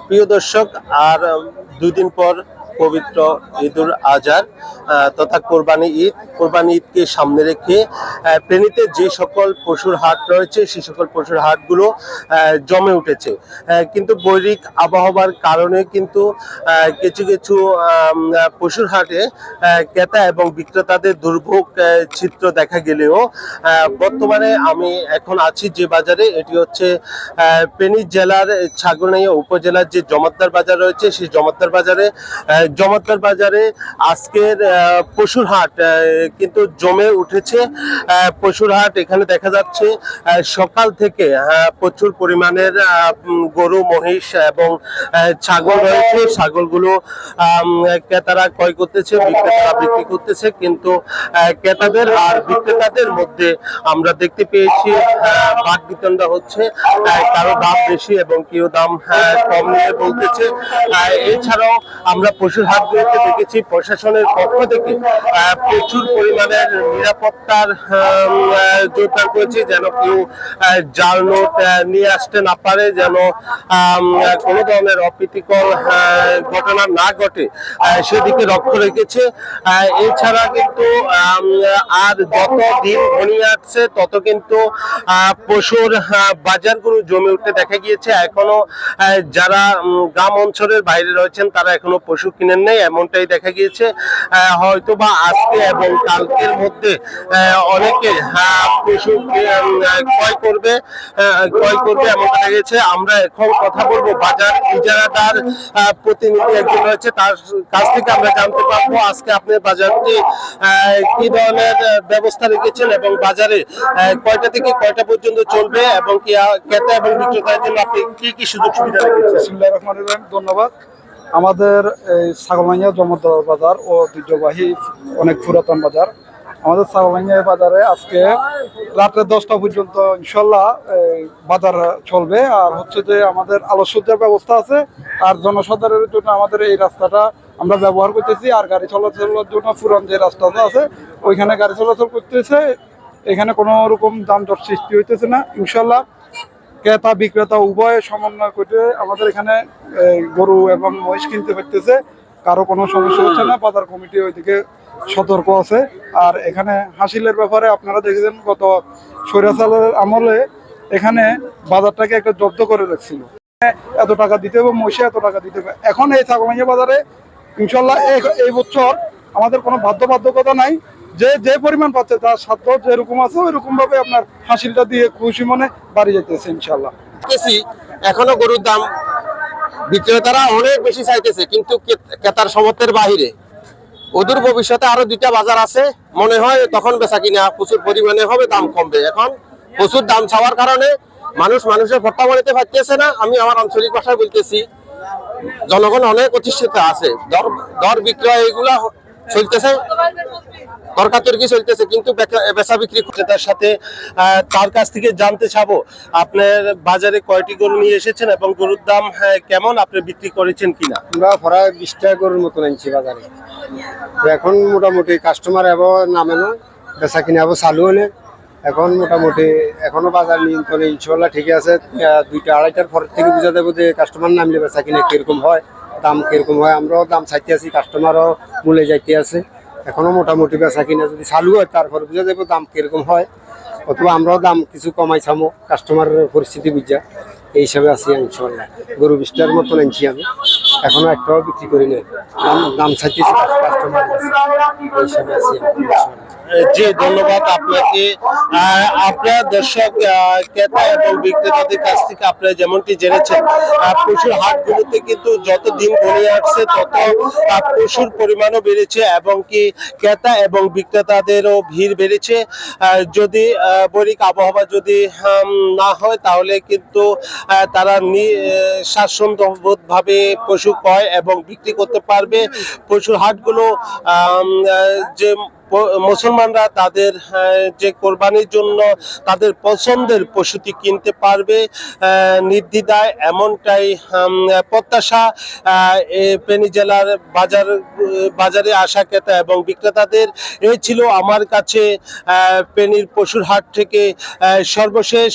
প্রিয় দর্শক, আর 2 দিন পর পবিত্র ঈদুল আজহার তথা কোরবানি ঈদকে সামনে রেখে ফেনীতে যে সকল পশুর হাট রয়েছে সেই সকল পশুর হাটগুলো জমে উঠেছে। কিন্তু বৈরিক আবহাওয়ার কারণে কিন্তু কিছু কিছু পশুর হাটে ক্রেতা এবং বিক্রেতাদের দুর্ভোগ চিত্র দেখা গেলেও বর্তমানে আমি এখন আছি যে বাজারে, এটি হচ্ছে ফেনী জেলার ছাগলনাইয়া উপজেলার যে জমাদ্দার বাজার রয়েছে সেই জমাদ্দার বাজারে আজকের পশুর হাট কিন্তু জমে উঠেছে। পশুর হাট এখানে দেখা যাচ্ছে সকাল থেকে প্রচুর পরিমাণের গরু, মহিষ এবং ছাগল রয়েছে। ছাগলগুলো ক্রেতারা ক্রয় করতেছে, বিক্রেতারা বিক্রি করতেছে, কিন্তু ক্রেতাদের আর বিক্রেতাদের মধ্যে আমরা দেখতে পেয়েছি বাদ বিতণ্ডা হচ্ছে। কারো দাম বেশি এবং কেউ দাম কম নিয়ে বলতেছে। এছাড়াও আমরা পশুর হাটগুলোতে দেখেছি প্রশাসনের পক্ষ থেকে প্রচুর পরিমাণের নিরাপত্তার জোরদার করেছে, যেন কেউ জাল নোট নিয়ে আসতে না পারে, যেন কোনো ধরনের অপ্রীতিকর ঘটনা না ঘটে সেদিকে লক্ষ্য রেখেছে। এছাড়া কিন্তু আর যত দিন ঘনিয়ে আসছে তত কিন্তু পশুর বাজারগুলো জমে উঠতে দেখা গিয়েছে। এখনো যারা গ্রাম অঞ্চলের বাইরে রয়েছেন তারা এখনো পশু কিনেন নেই, এমনটাই দেখা গিয়েছে। হয়তোবা আজকে এবং কালকের মধ্যে অনেকে পশু ক্রয় করবে এমনটা দেখা গেছে। আমরা এখন কথা বলবো বাজার ইজারাদার প্রতিনিধি একজন রয়েছে, তার কাছ থেকে আমরা জানতে পারবো আজকে আপনি বাজারটি কি ধরনের ব্যবস্থা রেখেছেন এবং বাজারে কয়টা থেকে কয়টা পর্যন্ত চলবে এবং কি ক্রেতা এবং বিক্রেতার জন্য আপনি কি কি সুযোগ সুবিধা রেখেছেন। বিসমিল্লাহির রহমানির রহিম। ধন্যবাদ। আমাদের এই ছাগলনাইয়া জমাদ্দার বাজার ও ঐতিহ্যবাহী অনেক পুরাতন বাজার। আমাদের ছাগলনাইয়া বাজারে আজকে রাত্রে 10টা পর্যন্ত ইনশাল্লাহ বাজার চলবে। আর হচ্ছে যে আমাদের আলোকসজ্জার ব্যবস্থা আছে। আর জনসাধারণের জন্য আমাদের এই রাস্তাটা আমরা ব্যবহার করতেছি। আর গাড়ি চলাচলের জন্য পুরান যে রাস্তাটা আছে ওইখানে গাড়ি চলাচল করতেছে। এখানে কোনো রকম যানজট সৃষ্টি হইতেছে না। ইনশাল্লাহ ক্রেতা বিক্রেতা উভয়ে সমন্বয় করে আমাদের এখানে গরু এবং মহিষ কিনতে পারতেছে, কারো কোনো সমস্যা হচ্ছে না। বাজার কমিটি ওইদিকে সতর্ক আছে। আর এখানে হাসিলের ব্যাপারে আপনারা দেখেছেন গত স্বৈরাচারের আমলে এখানে বাজারটাকে একটা জব্দ করে রাখছিল, এত টাকা দিতে হবে, মহিষে এত টাকা দিতে হবে। এখন এই ছাগলনাইয়া বাজারে ইনশাল্লাহ এই বছর আমাদের কোনো বাধ্যবাধকতা নাই, যে পরিমাণ পাচ্ছে তার সাধ্য যেরকম আছে ওইরকম ভাবে আপনার হাসিলটা দিয়ে খুশি মনে বাড়ি যেতেছে ইনশাল্লাহ। এখনো গরুর দাম বিক্রেতারা অনেক বেশি চাইতেছে, কিন্তু ক্রেতার সমর্থের বাহিরে। অদূর ভবিষ্যতে আরো 2টা বাজার আছে, মনে হয় তখন বেচা কিনা প্রচুর পরিমাণে হবে, দাম কমবে। এখন প্রচুর দাম চাওয়ার কারণে মানুষের ভর্তা বাড়িতে পারতেছে না। আমি আমার আঞ্চলিক ভাষায় বলতেছি, জনগণ অনেক অতিষ্ঠিত আছে। দর বিক্রয় এগুলা চলতেছে, তর্কাতর্কি চলতেছে, কিন্তু বেচা বিক্রি ক্রেতার সাথে তার কাছ থেকে জানতে চাবো আপনার বাজারে কয়টি গরু নিয়ে এসেছেন এবং গরুর দাম কেমন, আপনি বিক্রি করেছেন কিনা। আমরা প্রায় 20টা গরুর মতো আনছি বাজারে। এখন মোটামুটি কাস্টমার এবার নামে না, বেচা কিনে আবার চালু হলে এখন মোটামুটি এখনো বাজার নিয়ন্ত্রণে ইনশাল্লাহ ঠিক আছে। 2টা 2:30টার পর থেকে বুঝা দেবো যে কাস্টমার নামলে বেচা কিনে কিরকম হয়, দাম কিরকম হয়। আমরাও দাম চাইতে আছি, কাস্টমারও মূলে যাইতে আছে। এখনো মোটামুটি বেচা কিনা যদি চালু হয় তারপর বুঝা যাবো দাম কিরকম হয়, অথবা আমরাও দাম কিছু কমাই চামো কাস্টমারের পরিস্থিতি বুঝা। এই হিসাবে আছি ইনশাল্লাহ। গরু 20টার মতো আনছি আমি, এখনো একটাও বিক্রি করি না, দাম চাইতেছি কাস্টমার, এই হিসাবে আছি জি, ধন্যবাদ আপনাকে। আপনার দর্শক ক্রেতা এবং বিক্রেতাদের কাছ থেকে আপনারা যেমনটি জেনেছেন, পশুর হাটগুলোতে কিন্তু যত দিন ঘনিয়ে আসছে তত পশুর পরিমাণও বেড়েছে এবং কি ক্রেতা এবং বিক্রেতাদেরও ভিড় বেড়েছে। যদি বৈরিক আবহাওয়া যদি না হয় তাহলে কিন্তু তারা স্বাচ্ছন্দ্যবোধ ভাবে পশু ক্রয় এবং বিক্রি করতে পারবে। পশুর হাটগুলো যে মুসলমানরা তাদের যে কোরবানির জন্য তাদের পছন্দের পশুটি কিনতে পারবে নির্দ্বিধায়, এমনটাই প্রত্যাশা ফেনী জেলার বাজারে আসা ক্রেতা এবং বিক্রেতাদের। এই ছিল আমার কাছে ফেনীর পশুর হাট থেকে সর্বশেষ